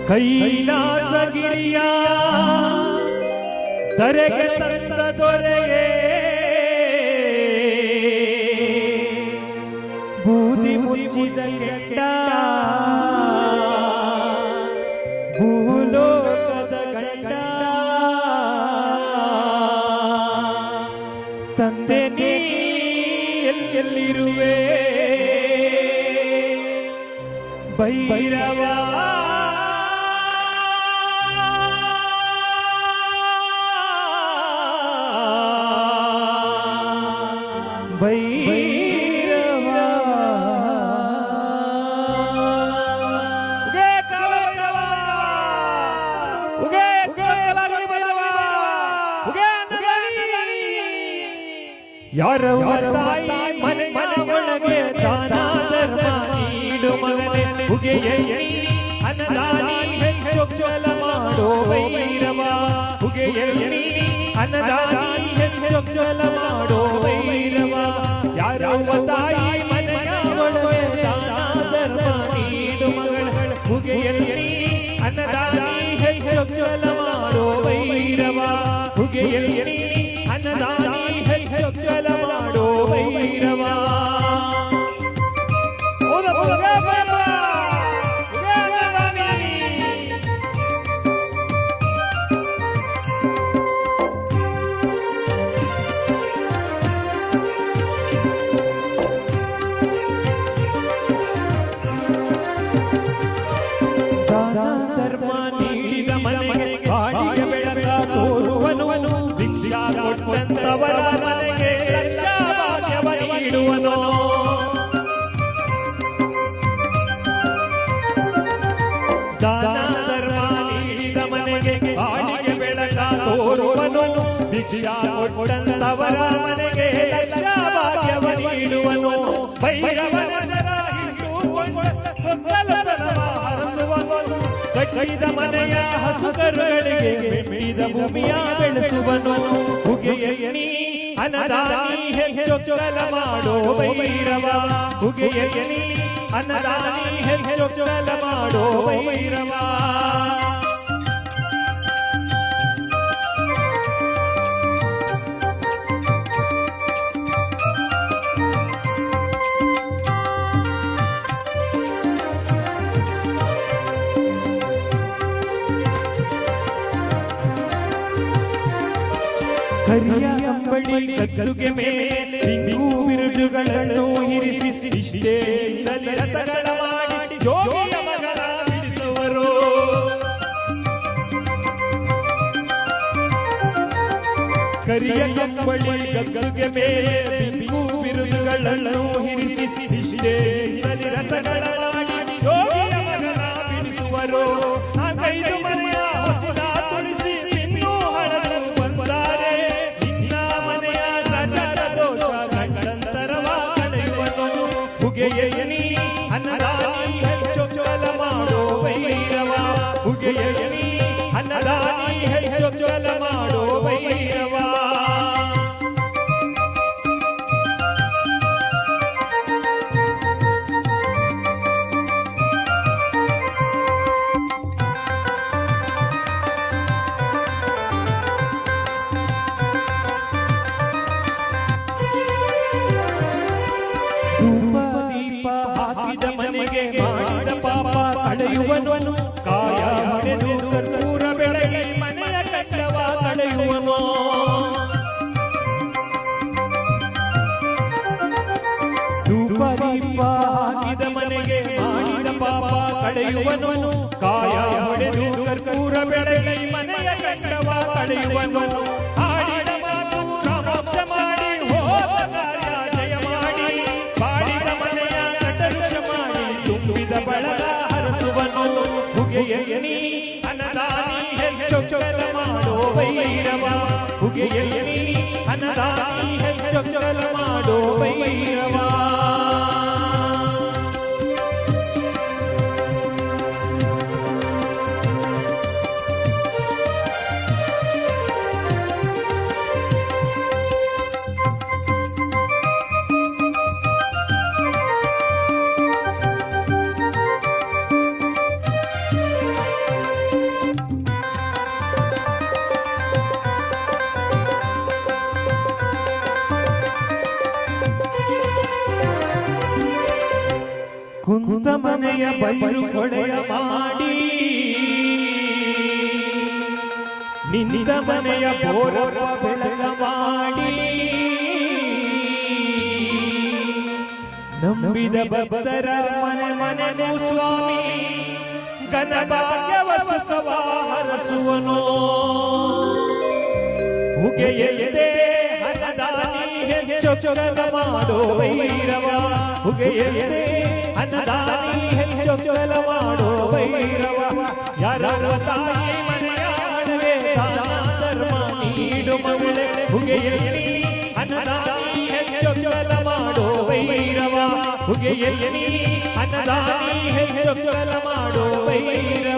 ಕೈಲಾಸಗಿರಿಯ ಧರೆಗೆ ತಂದ ದೊರೆಯೇ ಬೂದಿ ಮುಚ್ಚಿದ ಕೆಟ್ಟ ಭೂಲೋಕದ ಗಂಡ ತಂದೆ ನೀ ಎಲ್ಲಿರುವೆ ಭೈರವ ಯಾರವ್ವ ತಾಯಿ ಮನೆ ಒಳಗೆ ದಾನ ಧರ್ಮ ನೀಡು ಮಗನೇ ಹುಗೆಯೇ ಅನ್ನದಾನಿ ಹೆಚ್ಚೊಚ್ಚಲ ಮಾಡೋ ಭೈರವ ಹುಗೆಯೇ ಅನ್ನದಾನಿ ಹೆಚ್ಚೊಚ್ಚಲ ಮಾಡೋ ಭೈರವ ಯಾರವ್ವ ತಾಯಿ ಮನೆ ಒಳಗೆ ದಾನ ಧರ್ಮ ನೀಡು ಮಗಳ ಹುಗೆಯೇ ಅನ್ನದಾನಿ ಹೆಚ್ಚೊಚ್ಚಲ ಮಾಡೋ ಭೈರವ ಹುಗೆಯೇ ಅನ್ನದಾನಿ ಹೆಚ್ಚೊಚ್ಚಲ ಮಾಡೋ ಭೈರವ ಧರ್ಮ ನೀಡಿದ ಮನೆಗೆ ಬಾಡಿಗೆ ಬೆಳಕ ತೋರುವನು ಭಿಕ್ಷಾ ಕೊಟ್ಟಂತವರ ಮನೆಗೆ ಲಕ್ಷಾಭಾಗ್ಯವ ನೀಡುವನು ದಾನ ಧರ್ಮ ನೀಡಿದ ಮನೆಗೆ ಬಾಡಿಗೆ ಬೆಳಕ ತೋರುವನು ಭಿಕ್ಷಾ ಕೊಟ್ಟಂತವರ ಮನೆಗೆ ಲಕ್ಷಾಭಾಗ್ಯವ ನೀಡುವನು ಭೈರವನ ಕಟ್ಟಿದ ಮನೆಯ ಹಸುಕರುಗಳಿಗೆ ಬೆಳೆದ ಭೂಮಿಯ ಬೆಳೆಸುವನು ಹುಗೆಯ ನೀ ಅನ್ನದಾನಿ ಹೆಚ್ಚೊಚ್ಚಲ ಮಾಡೋ ಭೈರವ ಹುಗೆಯ ನೀ ಅನ್ನದಾನಿ ಹೆಚ್ಚೊಚ್ಚಲ ಮಾಡೋ ಭೈರವ ಕರಿಯ ಕಂಬಳಿ ಗದ್ದುಗೆ ಮೇಲೆ ಬಿಂದು ಬಿರುಜುಗಳನ್ನು ಇರಿಸಿ ಇಷ್ಟೇದಲ್ಲಿ ರಥಗಳ ಮಾಡಿ ಜೋಗಿಯ ಮಗನ ಬಿಡಿಸುವರು ಕರಿಯ ಕಂಬಳಿ ಗದ್ದುಗೆ ಮೇಲೆ ಬಿಂದು ಬಿರುಜುಗಳನ್ನು ಇರಿಸಿ ಇಷ್ಟೇದಲ್ಲಿ ರಥಗಳ ಮಾಡಿ ಜೋಗಿಯ ಮಗನ ಬಿಡಿಸುವರು ನಾಲ್ಕೈದು ಮನೆಯ ಹೊಸದ ತುಳಿಸಿ ಇನ್ನೂ ಹಣದು ಬಂದಾರೆ ಹುಗೆಯ ನೀ ಅನ್ನದಾನಿ ಹೆಚ್ಚೊಚ್ಚಲ ಮಾಡೋ ಭೈರವ ಹುಗೆಯ ನೀ ಅನ್ನದಾನಿ ಹೆಚ್ಚೊಚ್ಚಲ ಮಾಡೋ ಭೈರವ ಹಾಕಿದ ಮನೆಗೆ ಮಾಡಿದ ಪಾಪ ತಡೆಯುವನು ಕಾಯ ಹೊಡೆದು ಕರ್ಪೂರ ಬೆಳಗಿ ಮನೆಯ ಕಟ್ಟವ ತಡೆಯುವನು ಧೂಪ ದೀಪ ಹಾಕಿದ ಮನೆಗೆ ಮಾಡಿದ ಪಾಪ ತಡೆಯುವನು ಕಾಯ ಹೊಡೆದು ಕರ್ಪೂರ ಬೆಳಗಿ ಮನೆಯ ಕಟ್ಟವ ತಡೆಯುವನು ಆಡಿದ ಮಾತು ರಾಮೋಕ್ಷ ಮಾಡಿ ಹೋದ ಕಾರ್ಯ ಜಯ ಮಾಡಿ ಬಾಡಿದ ಮನೆಯ ತುಂಬಿದ ಬಳಗ ಹರಸುವನು ಹುಗೆಯ ನೀ ಅನ್ನದಾನಿ ಹೆಚ್ಚೊಚ್ಚಲ ಮಾಡೋ ಭೈರವ ಹುಗೆಯ ನೀ ಅನ್ನದಾನಿ ಹೆಚ್ಚೊಚ್ಚಲ ಮಾಡೋ ಭೈರವ ಕುಂತ ಮನೆಯ ಬಯಲು ಕೊಳೆಯ ಮಾಡಿ ನಿಂತ ಮನೆಯ ಬೋರವ ಬೆಳಗ ಮಾಡಿ ನಂಬಿದ ಭಕ್ತರ ಮನೆ ಮನೆಗೂ ಸ್ವಾಮಿ ಘನಭಾಗ್ಯವ ಸುಖವ ಹರಸುವನು ಹುಗೆಯೆಲ್ಲದೆ ಹಣದಾನಿ ಹೆಚ್ಚು ಚೊಗಲ ಮಾಡೋ ವೈರವ ಹುಗೆಯೆಲ್ಲದೆ ಹಣದಾನಿ ಹೆಚ್ಚು ಚೊಗಲ ಮಾಡೋ ವೈರವ ಯಾರ ತಾಯಿ ಮನೆಯಾಡುವೆ ದಾನ ಧರ್ಮ ನೀಡು ಮಗಳೇ ಹುಗೆಯಲ್ಲಿ ಹಣದಾನಿ ಹೆಚ್ಚು ಚೊಗಲ ಮಾಡೋ ವೈರವ ಹುಗೆಯಲ್ಲಿ ಹಣದಾನಿ ಹೆಚ್ಚು ಚೊಗಲ ಮಾಡೋ ವೈರವ